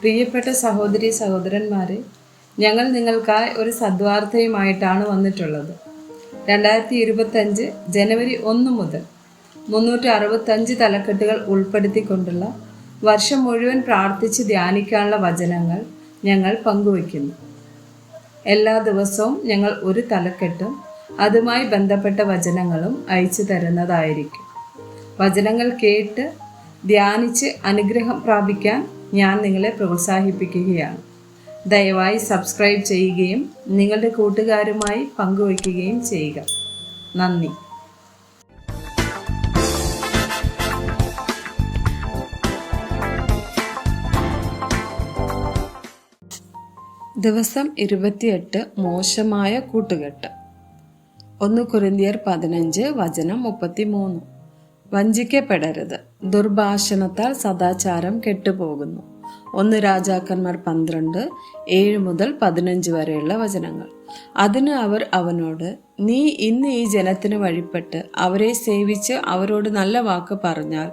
പ്രിയപ്പെട്ട സഹോദരി സഹോദരന്മാരെ, ഞങ്ങൾ നിങ്ങൾക്കായി ഒരു സദ്വാർത്തയുമായിട്ടാണ് വന്നിട്ടുള്ളത്. 2025 ജനുവരി 1 മുതൽ 365 തലക്കെട്ടുകൾ ഉൾപ്പെടുത്തിക്കൊണ്ടുള്ള വർഷം മുഴുവൻ പ്രാർത്ഥിച്ച് ധ്യാനിക്കാനുള്ള വചനങ്ങൾ ഞങ്ങൾ പങ്കുവയ്ക്കുന്നു. എല്ലാ ദിവസവും ഞങ്ങൾ ഒരു തലക്കെട്ടും അതുമായി ബന്ധപ്പെട്ട വചനങ്ങളും അയച്ചു തരുന്നതായിരിക്കും. വചനങ്ങൾ കേട്ട് ധ്യാനിച്ച് അനുഗ്രഹം പ്രാപിക്കാൻ ഞാൻ നിങ്ങളെ പ്രോത്സാഹിപ്പിക്കുകയാണ്. ദയവായി സബ്സ്ക്രൈബ് ചെയ്യുകയും നിങ്ങളുടെ കൂട്ടുകാരുമായി പങ്കുവയ്ക്കുകയും ചെയ്യുക. നന്ദി. ദിവസം 28 മോശമായ കൂട്ടുകെട്ട്. 1 കൊരിന്ത്യർ 15 വചനം 33. വഞ്ചിക്കപ്പെടരുത്, ദുർഭാഷണത്താൽ സദാചാരം കെട്ടുപോകുന്നു. 1 രാജാക്കന്മാർ 12 7 മുതൽ 15 വരെയുള്ള വചനങ്ങൾ. അതിന് അവർ അവനോട്, നീ ഇന്ന് ഈ ജനത്തിന് വഴിപ്പെട്ട് അവരെ സേവിച്ച് അവരോട് നല്ല വാക്ക് പറഞ്ഞാൽ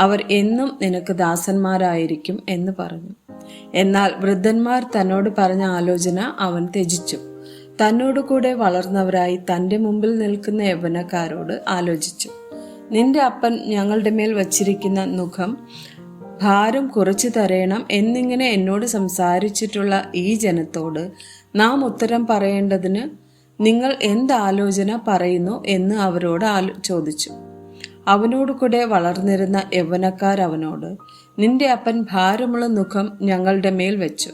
അവർ എന്നും നിനക്ക് ദാസന്മാരായിരിക്കും എന്ന് പറഞ്ഞു. എന്നാൽ വൃദ്ധന്മാർ തന്നോട് പറഞ്ഞ ആലോചന അവൻ ത്യജിച്ചു. തന്നോട് കൂടെ വളർന്നവരായി തൻ്റെ മുമ്പിൽ നിൽക്കുന്ന യൗവനക്കാരോട് ആലോചിച്ചു. നിന്റെ അപ്പൻ ഞങ്ങളുടെ മേൽ വച്ചിരിക്കുന്ന നുകം ഭാരം കുറച്ചു തരയണം എന്നിങ്ങനെ എന്നോട് സംസാരിച്ചിട്ടുള്ള ഈ ജനത്തോട് നാം ഉത്തരം പറയേണ്ടതിന് നിങ്ങൾ എന്താലോചന പറയുന്നു എന്ന് അവരോട് ചോദിച്ചു. അവനോട് കൂടെ വളർന്നിരുന്ന യൗവനക്കാർ അവനോട്, നിന്റെ അപ്പൻ ഭാരമുള്ള നുകം ഞങ്ങളുടെ മേൽ വെച്ചു,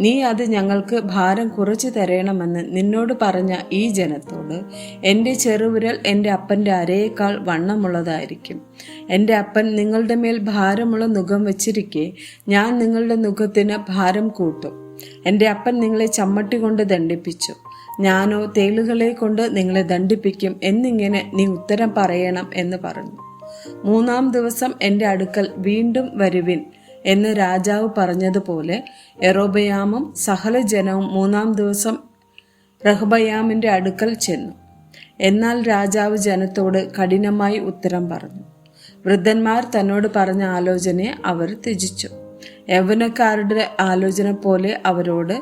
നീ അത് ഞങ്ങൾക്ക് ഭാരം കുറച്ചു തരയണമെന്ന് നിന്നോട് പറഞ്ഞ ഈ ജനത്തോട് എൻ്റെ ചെറുവിരൽ എൻ്റെ അപ്പൻ്റെ അരയേക്കാൾ വണ്ണമുള്ളതായിരിക്കും. എൻ്റെ അപ്പൻ നിങ്ങളുടെ മേൽ ഭാരമുള്ള നുകം വെച്ചിരിക്കെ ഞാൻ നിങ്ങളുടെ നുകത്തിന് ഭാരം കൂട്ടും. എൻ്റെ അപ്പൻ നിങ്ങളെ ചമ്മട്ടി കൊണ്ട് ദണ്ഡിപ്പിച്ചു, ഞാനോ തേളുകളെ കൊണ്ട് നിങ്ങളെ ദണ്ഡിപ്പിക്കും എന്നിങ്ങനെ നീ ഉത്തരം പറയണം എന്ന് പറഞ്ഞു. 3-ാം ദിവസം എൻ്റെ അടുക്കൽ വീണ്ടും വരുവിൻ എന്ന് രാജാവ് പറഞ്ഞതുപോലെ യൊരോബെയാമും സകല ജനവും 3-ാം ദിവസം റഹബയാമിൻ്റെ അടുക്കൽ ചെന്നു. എന്നാൽ രാജാവ് ജനത്തോട് കഠിനമായി ഉത്തരം പറഞ്ഞു. വൃദ്ധന്മാർ തന്നോട് പറഞ്ഞ ആലോചനയെ അവർ ത്യജിച്ചു. യൗവനക്കാരുടെ ആലോചന പോലെ അവരോട്,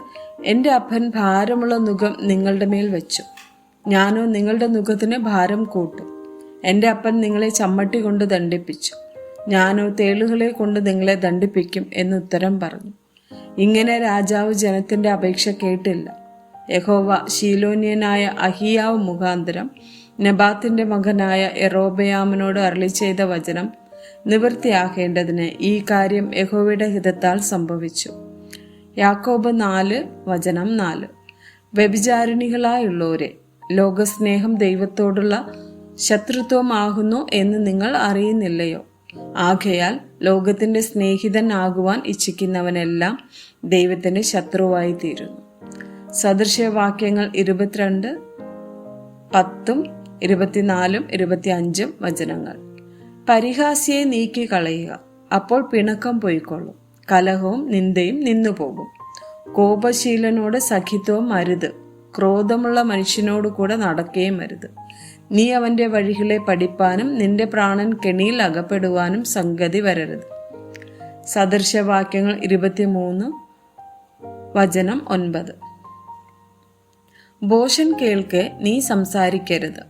എൻ്റെ അപ്പൻ ഭാരമുള്ള നുകം നിങ്ങളുടെ മേൽ വെച്ചു, ഞാനോ നിങ്ങളുടെ നുകത്തിന് ഭാരം കൂട്ടും. എൻ്റെ അപ്പൻ നിങ്ങളെ ചമ്മട്ടി കൊണ്ട് ദണ്ഡിപ്പിച്ചു, ഞാനോ തേളുകളെ കൊണ്ട് നിങ്ങളെ ദണ്ഡിപ്പിക്കും എന്നുത്തരം പറഞ്ഞു. ഇങ്ങനെ രാജാവ് ജനത്തിൻ്റെ അപേക്ഷ കേട്ടില്ല. യഹോവ ശീലോന്യനായ അഹിയാവ് മുഖാന്തരം നെബാത്തിന്റെ മകനായ യൊരോബെയാമിനോട് അരുളി ചെയ്ത വചനം നിവൃത്തിയാക്കേണ്ടതിന് ഈ കാര്യം യഹോവയുടെ ഹിതത്താൽ സംഭവിച്ചു. യാക്കോബ് 4 വചനം 4. വ്യഭിചാരിണികളായുള്ളവരെ, ലോകസ്നേഹം ദൈവത്തോടുള്ള ശത്രുത്വമാകുന്നു എന്ന് നിങ്ങൾ അറിയുന്നില്ലയോ? ആകയാൽ ലോകത്തിന്റെ സ്നേഹിതനാകുവാൻ ഇച്ഛിക്കുന്നവനെല്ലാം ദൈവത്തിന്റെ ശത്രുവായി തീരുന്നു. സദൃശവാക്യങ്ങൾ 22 10 24 25 വചനങ്ങൾ. പരിഹാസിയെ നീക്കി കളയുക, അപ്പോൾ പിണക്കം പോയിക്കൊള്ളും, കലഹവും നിന്ദയും നിന്നുപോകും. കോപശീലനോട് സഖിത്വം അരുത്, ക്രോധമുള്ള മനുഷ്യനോട് കൂടെ നടക്കുകയും അരുത്. നീ അവൻ്റെ വഴികളെ പഠിപ്പാനും നിന്റെ പ്രാണൻ കെണിയിൽ അകപ്പെടുവാനും സംഗതി വരരുത്. സദൃശവാക്യങ്ങൾ 23 വചനം 9. ഭോഷൻ കേൾക്കെ നീ സംസാരിക്കരുത്,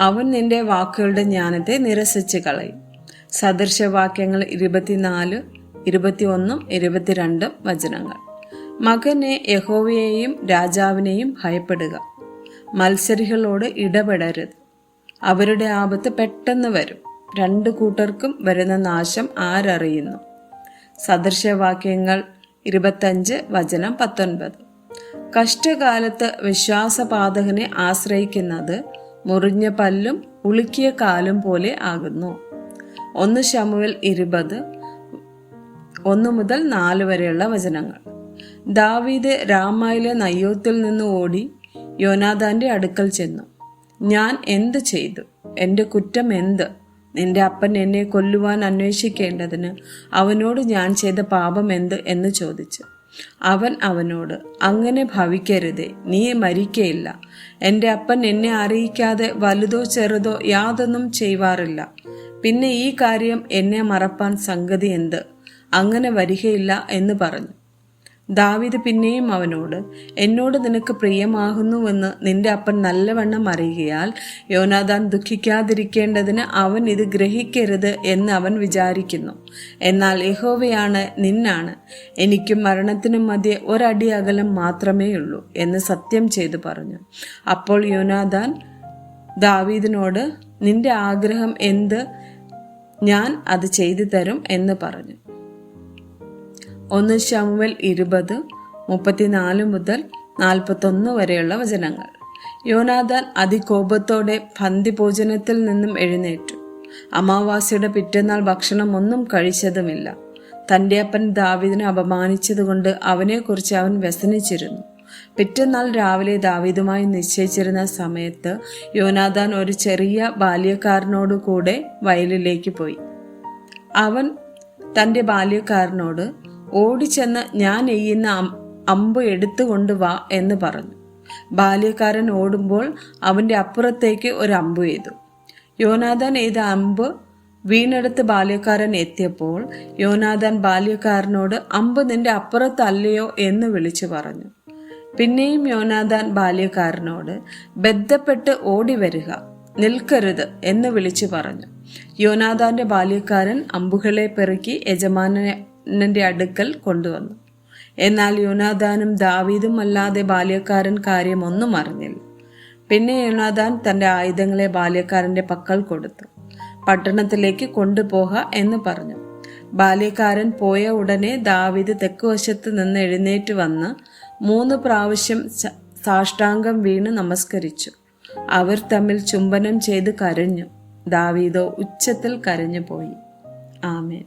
അവൻ നിന്റെ വാക്കുകളുടെ ജ്ഞാനത്തെ നിരസിച്ച് കളയും. സദൃശവാക്യങ്ങൾ 24 21 22 വചനങ്ങൾ. മകനെ, യഹോവയെയും രാജാവിനെയും ഭയപ്പെടുക, മത്സരികളോട് ഇടപെടരുത്, അവരുടെ ആപത്ത് പെട്ടെന്ന് വരും, 2 കൂട്ടർക്കും വരുന്ന നാശം ആരറിയുന്നു. സദൃശവാക്യങ്ങൾ 25 വചനം 19. കഷ്ടകാലത്ത് വിശ്വാസപാതകനെ ആശ്രയിക്കുന്നത് മുറിഞ്ഞ പല്ലും ഉളുക്കിയ കാലും പോലെ ആകുന്നു. 1 ശമൂവേൽ 20 1 മുതൽ 4 വരെയുള്ള വചനങ്ങൾ. ദാവീദ് രാമായിലെ നയ്യോത്തിൽ നിന്ന് ഓടി യോനാഥാന്റെ അടുക്കൽ ചെന്നു. ഞാൻ എന്ത് ചെയ്തു? എൻ്റെ കുറ്റം എന്ത്? നിന്റെ അപ്പൻ എന്നെ കൊല്ലുവാൻ അന്വേഷിക്കേണ്ടതിന് അവനോട് ഞാൻ ചെയ്ത പാപം എന്ത് എന്ന് ചോദിച്ചു. അവൻ അവനോട്, അങ്ങനെ ഭവിക്കരുതേ, നീ മരിക്കയില്ല. എൻ്റെ അപ്പൻ എന്നെ അറിയിക്കാതെ വലുതോ ചെറുതോ യാതൊന്നും ചെയ്യുവാറില്ല. പിന്നെ ഈ കാര്യം എന്നെ മറപ്പാൻ സംഗതി എന്ത്? അങ്ങനെ വരികയില്ല എന്ന് പറഞ്ഞു. ദാവീദ് പിന്നെയും അവനോട്, എന്നോട് നിനക്ക് പ്രിയമാകുന്നുവെന്ന് നിന്റെ അപ്പൻ നല്ലവണ്ണം അറിയുകയാൽ യോനാഥാൻ ദുഃഖിക്കാതിരിക്കേണ്ടതിന് അവൻ ഇത് ഗ്രഹിക്കരുത് എന്ന് അവൻ വിചാരിക്കുന്നു. എന്നാൽ യഹോവയാണ് നിന്നാണ്, എനിക്കും മരണത്തിനും മധ്യേ ഒരടി അകലം മാത്രമേയുള്ളൂ എന്ന് സത്യം ചെയ്തു പറഞ്ഞു. അപ്പോൾ യോനാഥാൻ ദാവീദിനോട്, നിന്റെ ആഗ്രഹം എന്ത്? ഞാൻ അത് ചെയ്തു തരും എന്ന് പറഞ്ഞു. 1 ശമൂവേൽ 20:34 മുതൽ 41 വരെയുള്ള വചനങ്ങൾ. യോനാഥാൻ അതികോപത്തോടെ പന്തിഭോജനത്തിൽ നിന്നും എഴുന്നേറ്റു. അമാവാസ്യയുടെ പിറ്റേന്നാൾ ഭക്ഷണം ഒന്നും കഴിച്ചതുമില്ല. തൻ്റെ അപ്പൻ ദാവീദിനെ അപമാനിച്ചതുകൊണ്ട് അവനെക്കുറിച്ച് അവൻ വ്യസനിച്ചിരുന്നു. പിറ്റേന്നാൾ രാവിലെ ദാവീദുമായി നിശ്ചയിച്ചിരുന്ന സമയത്ത് യോനാഥാൻ ഒരു ചെറിയ ബാല്യക്കാരനോട് കൂടെ വയലിലേക്ക് പോയി. അവൻ തൻ്റെ ബാല്യക്കാരനോട്, ഓടിച്ചെന്ന് ഞാൻ എയ്യുന്ന അമ്പ് എടുത്തുകൊണ്ട് വാ എന്ന് പറഞ്ഞു. ബാല്യക്കാരൻ ഓടുമ്പോൾ അവൻ്റെ അപ്പുറത്തേക്ക് ഒരു അമ്പ് എയ്തു. യോനാഥാൻ എയ്ത അമ്പ് വീണെടുത്ത് ബാല്യക്കാരൻ എത്തിയപ്പോൾ യോനാഥാൻ ബാല്യക്കാരനോട്, അമ്പ് നിന്റെ അപ്പുറത്തല്ലയോ എന്ന് വിളിച്ചു പറഞ്ഞു. പിന്നെയും യോനാഥാൻ ബാല്യക്കാരനോട്, ബന്ധപ്പെട്ട് ഓടി വരിക, നിൽക്കരുത് എന്ന് വിളിച്ചു പറഞ്ഞു. യോനാഥാന്റെ ബാല്യക്കാരൻ അമ്പുകളെ പെറുക്കി യജമാനന്റെ അടുക്കൽ കൊണ്ടുവന്നു. എന്നാൽ യോനാഥാനും ദാവീദും അല്ലാതെ ബാല്യക്കാരൻ കാര്യമൊന്നും അറിഞ്ഞില്ല. പിന്നെ യോനാഥാൻ തന്റെ ആയുധങ്ങളെ ബാല്യക്കാരന്റെ പക്കൽ കൊടുത്തു. പട്ടണത്തിലേക്ക് കൊണ്ടുപോക എന്ന് പറഞ്ഞു. ബാല്യക്കാരൻ പോയ ഉടനെ ദാവീദ് തെക്കുവശത്ത് നിന്ന് എഴുന്നേറ്റ് വന്ന് 3 പ്രാവശ്യം സാഷ്ടാംഗം വീണ് നമസ്കരിച്ചു. അവർ തമ്മിൽ ചുംബനം ചെയ്ത് കരഞ്ഞു. ദാവീദോ ഉച്ചത്തിൽ കരഞ്ഞുപോയി. ആമേൻ.